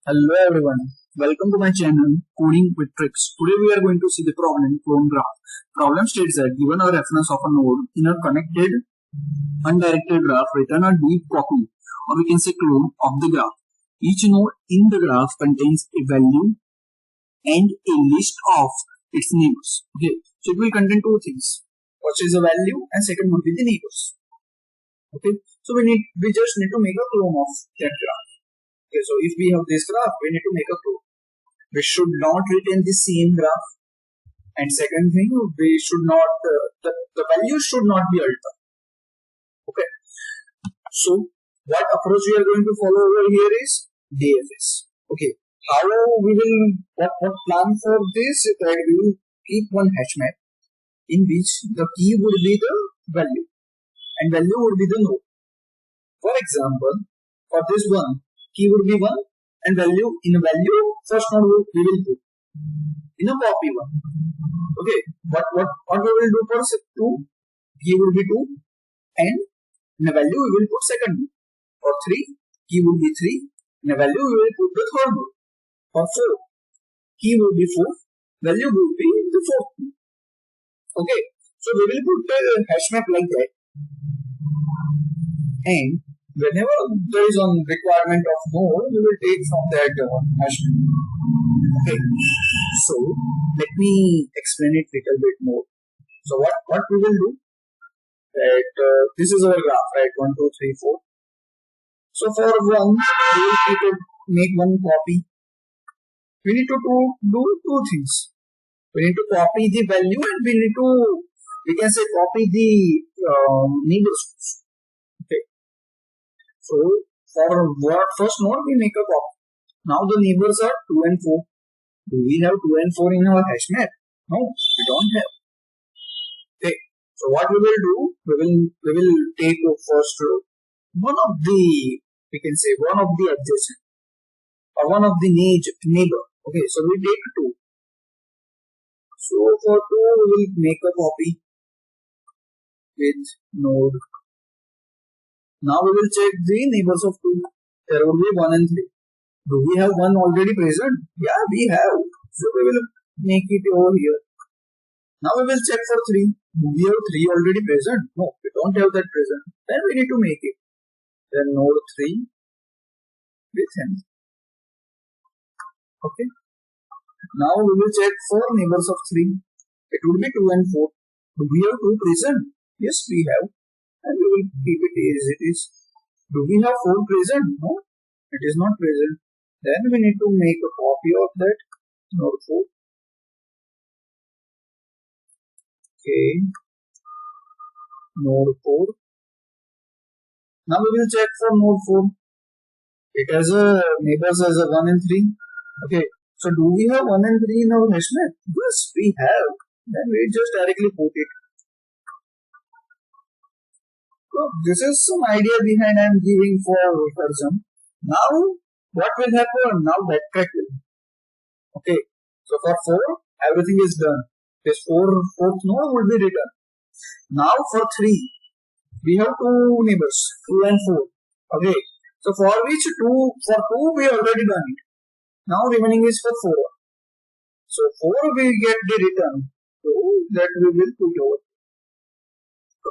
Hello everyone, welcome to my channel Coding with Tricks. Today we are going to see the problem clone graph. Problem states that given a reference of a node in a connected undirected graph, return a deep copy or we can say clone of the graph. Each node in the graph contains a value and a list of its neighbors. Okay, so it will contain two things. First is a value and second would be the neighbors. Okay, so we just need to make a clone of that graph. Okay, so if we have this graph, we need to make a clone. We should not retain the same graph. And second thing, we should not, the value should not be altered. Okay. So what approach we are going to follow over here is DFS. Okay. How we will, what plan for this is that we will keep one hash map in which the key would be the value and value would be the node. For example, for this one, key would be 1 and value in a value first node we will put in a copy 1. Okay, what we will do for 2, key would be 2 and in a value we will put second node. For 3, key would be 3, in a value we will put the third node. For 4, key would be 4, value would be the fourth node. Okay, so we will put a hash map like that and whenever there is a requirement of node, we will take from that hash map. Okay, so let me explain it a little bit more. So what we will do, that this is our graph, right? 1, 2, 3, 4. So for 1, we will make one copy. We need to do two things. We need to copy the value and we need to, we can say, copy the neighbors. So for first node we make a copy. Now the neighbors are 2 and 4. Do we have 2 and 4 in our hash map? No, we don't have. Okay. So what we will do, we will take first one of the, we can say one of the adjacent or one of the neighbor. Okay, so we take 2. So for 2 we will make a copy with node. Now we will check the neighbors of 2. There will be 1 and 3. Do we have 1 already present? Yeah, we have. So we will make it over here. Now we will check for 3. Do we have 3 already present? No, we don't have that present. Then we need to make it. Then node 3 with him. Okay. Now we will check for neighbors of 3. It would be 2 and 4. Do we have 2 present? Yes, we have. And we will keep it as it is. Do we have 4 present? No, it is not present. Then we need to make a copy of that node 4. Okay, node 4. Now we will check for node 4. It has a neighbors as a 1 and 3. Okay, so do we have 1 and 3 in our hash map? Yes, we have. Then we just directly put it. So this is some idea behind I am giving for recursion. Now what will happen? Now backtrack will. Okay. So for 4 everything is done. This fourth node will be written. Now for 3 we have 2 neighbors 2 and 4. Okay. So for which 2 we already done it. Now remaining is for 4. So 4 we get the return. So that we will put over.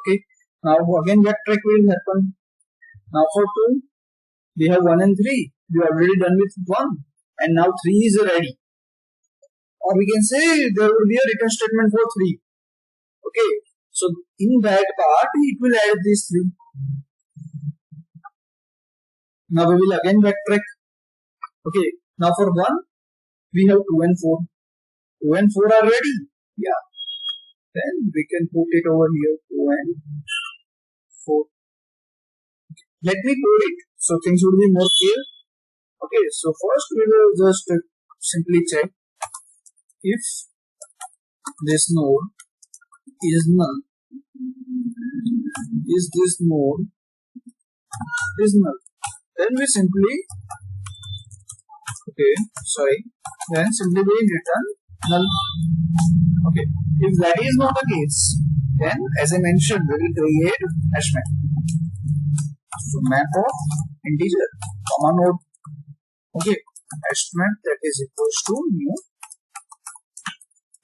Okay. Now again backtrack will happen. Now for 2, we have 1 and 3. We are already done with 1 and now 3 is ready. Or we can say there will be a return statement for 3. Okay. So in that part it will add these 3. Now we will again backtrack. Okay. Now for 1, we have 2 and 4. 2 and 4 are ready. Yeah. Then we can put it over here 2 and 4. Let me code it so things will be more clear. Okay, so first we will just simply check if this node is null. Is this node is null? Then we simply then simply we return null. Okay, if that is not the case, then as I mentioned, we will create hash map. So map of integer comma node. Okay, hash map that is equals to new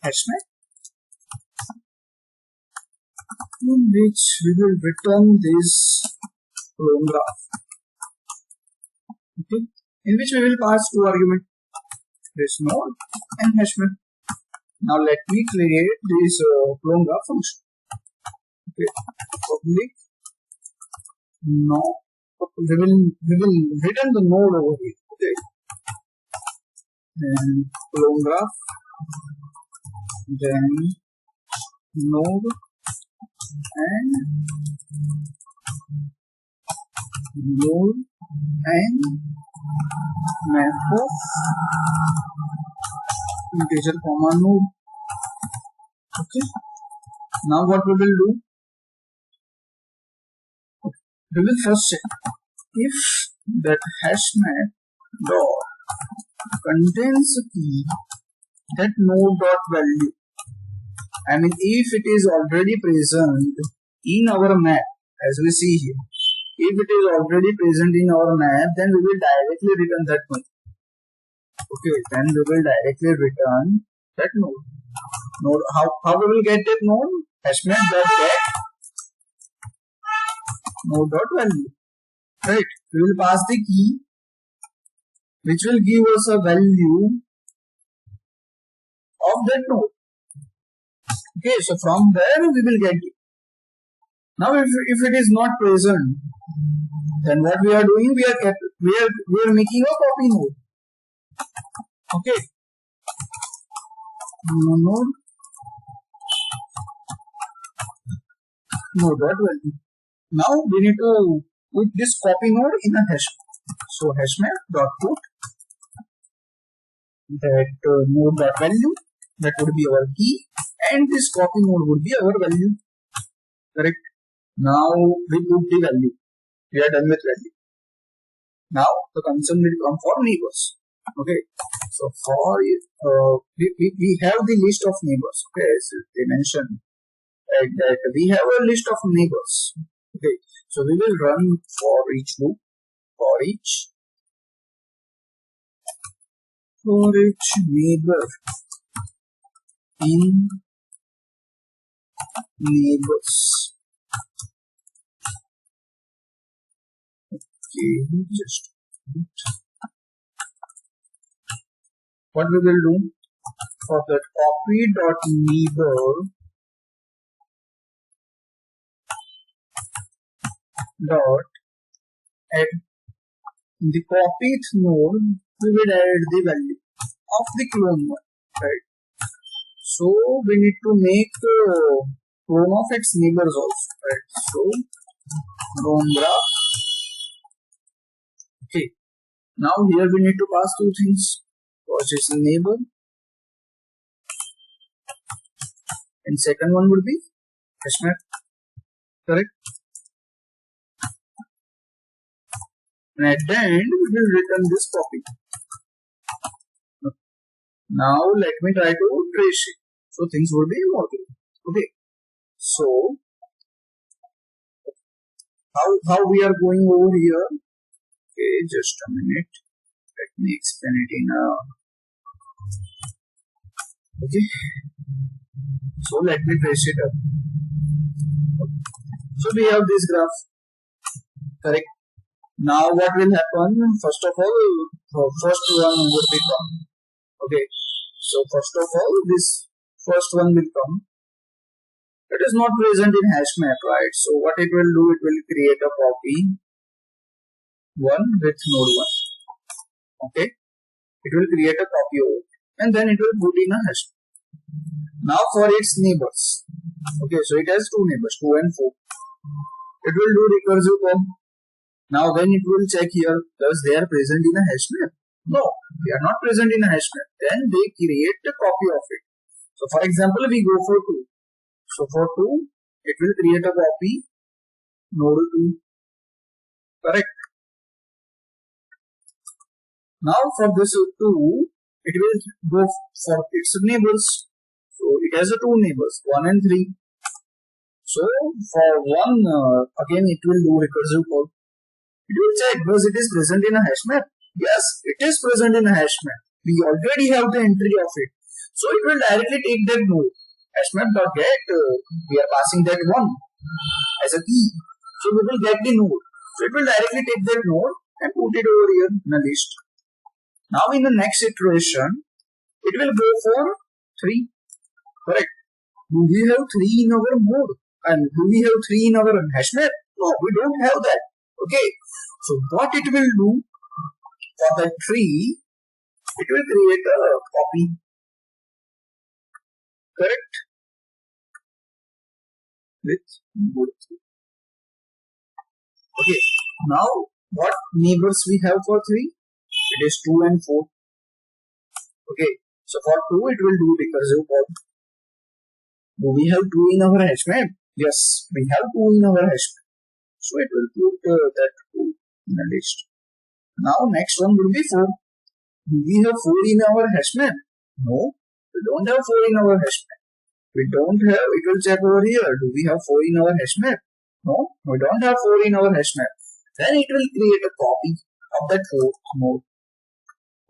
hash map, in which we will return this clone graph. Okay, in which we will pass two arguments, this node and hash map. Now let me create this clone graph function. Okay, public no, we will return the node over here. Okay, and clone graph, then node and map of integer comma node. Okay, now what we will do, we will first check if that hash map dot contains a key that node dot value. I mean, if it is already present in our map, as we see here, if it is already present in our map, then we will directly return that one. Okay, then we will directly return that node. How we will get that node? Hash map dot get node dot value. Right, we will pass the key which will give us a value of that node. Okay, so from there we will get it. Now if it is not present, then what we are doing, we are making a copy node. Okay, node dot value. Now we need to put this copy node in a hash. So hash map dot put that node dot value, that would be our key, and this copy node would be our value. Correct. Now we put the value. We are done with value. Now the concern will come for neighbors. Okay. So for we have the list of neighbors. Okay, so they mentioned that we have a list of neighbors. Okay. So we will run for each loop, for each neighbor in neighbors. Okay, just what we will do for that copy dot neighbor dot add the copied node, we will add the value of the clone one, right? So we need to make clone of its neighbors also, right? So clone graph. Okay, now here we need to pass two things. First is the neighbor, and second one would be hash map. Correct. And at the end we will return this copy. Now let me try to trace it, so things will be working. Okay, so how we are going over here? Okay, just a minute, let me explain it in a okay. So let me trace it up. So we have this graph. Correct. Now what will happen? First of all, first one would be come. Okay, so first of all, this first one will come. It is not present in hash map, right? So what it will do, it will create a copy one with node one. Okay, it will create a copy of it, and then it will put in a hash. Now for its neighbors. Okay, so it has two neighbors, 2 and 4. It will do recursive call. Now when it will check here, does they are present in a hash map? No, they are not present in a hash map. Then they create a copy of it. So for example, we go for 2. So for 2, it will create a copy node 2. Correct. Now for this 2, it will go for its neighbors. So it has 2 neighbors, 1 and 3. So for 1, again it will do recursive call. It will check because it is present in a hash map. Yes, it is present in a hash map. We already have the entry of it. So it will directly take that node. Hashmap.get, we are passing that one as a key. So we will get the node. So it will directly take that node and put it over here in a list. Now in the next iteration, it will go for 3. Correct. Do we have 3 in our mode? And do we have 3 in our hash map? No, we don't have that. Okay. So what it will do for that 3, it will create a copy. Correct. With mode 3. Okay. Now what neighbors we have for 3? It is 2 and 4. Okay. So for 2 it will do recursive call. Do we have 2 in our hash map? Yes, we have 2 in our hash map. So it will put that 2 in the list. Now next one will be 4. Do we have 4 in our hash map? No, we don't have 4 in our hash map. We don't have, it will check over here. Do we have 4 in our hash map? No, we don't have 4 in our hash map. Then it will create a copy of that 4 node.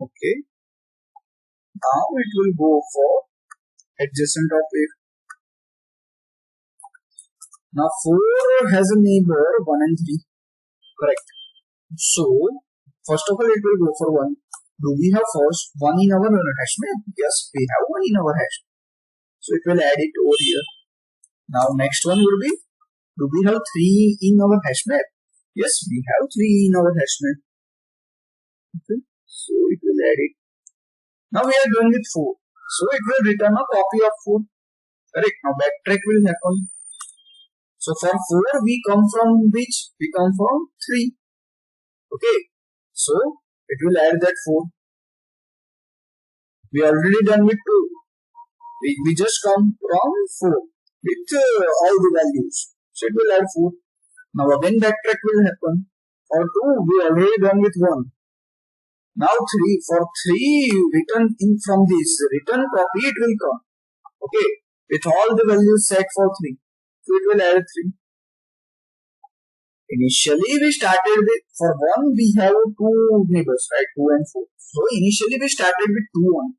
Okay. Now it will go for adjacent of it. Now 4 has a neighbor 1 and 3. Correct. So first of all it will go for 1. Do we have first 1 in our hash map? Yes, we have 1 in our hash map. So it will add it over here. Now next one will be, do we have 3 in our hash map? Yes, we have 3 in our hash map. Okay. So it will add it. Now we are going with 4. So it will return a copy of 4. Correct. Now backtrack will happen. So for 4 we come from which? We come from 3. Okay. So it will add that 4. We already done with 2. We just come from 4 with all the values. So it will add 4. Now again backtrack will happen. For 2 we already done with 1. Now 3. For 3 return in from this return copy it will come. Okay. With all the values set for 3. So it will add 3. Initially we started with, for 1 we have 2 neighbors, right? 2 and 4. So initially we started with 2 1.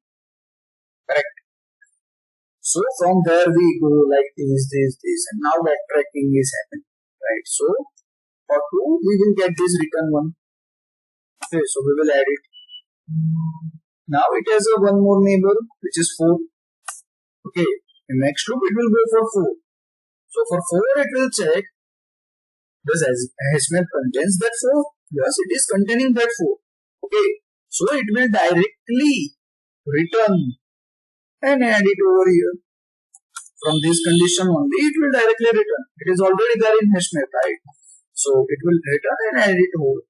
Correct. So from there we go like this, and now backtracking is happening. Right. So for 2 we will get this return 1. Okay, so we will add it. Now it has a one more neighbor which is 4. Okay. In next loop it will go for 4. So for 4 it will check, does hash map contains that 4? Yes, it is containing that 4. Okay. So it will directly return and add it over here. From this condition only it will directly return. It is already there in hash map, right? So it will return and add it over.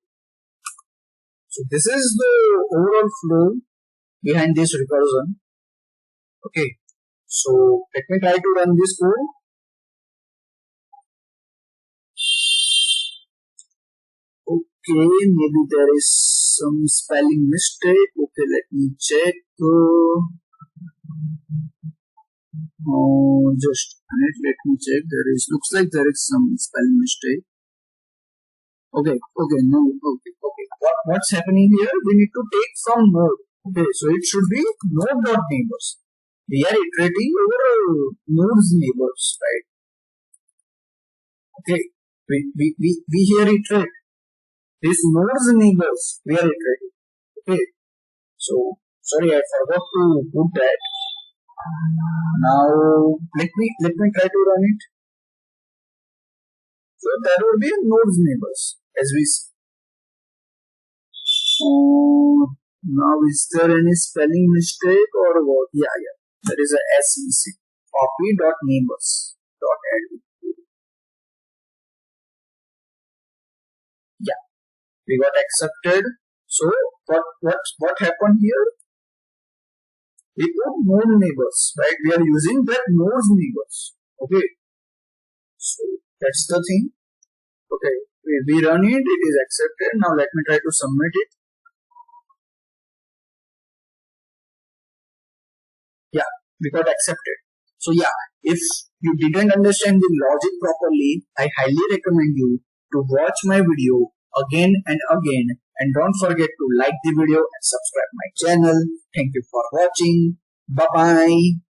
So this is the overall flow behind this recursion. Okay. So let me try to run this code. Okay, maybe there is some spelling mistake. Okay, let me check. Just a minute, let me check. Looks like there is some spelling mistake. Okay, what's happening here? We need to take some node. Okay, so it should be node.neighbors. We are iterating over nodes neighbors, right? Okay, we here iterate. This nodes neighbors, we are iterating. Okay, so sorry, I forgot to put that. Now let me try to run it. So there will be nodes neighbors as we see. Now is there any spelling mistake or what? Yeah, there is a S missing. Copy.neighbors. Add. Yeah, we got accepted. So what happened here? We put node neighbors, right? We are using that nodes neighbors. Okay. So that's the thing. Okay. We run it, it is accepted. Now let me try to submit it. Yeah, we got accepted. So yeah, if you didn't understand the logic properly, I highly recommend you to watch my video again and again. And don't forget to like the video and subscribe my channel. Thank you for watching. Bye bye.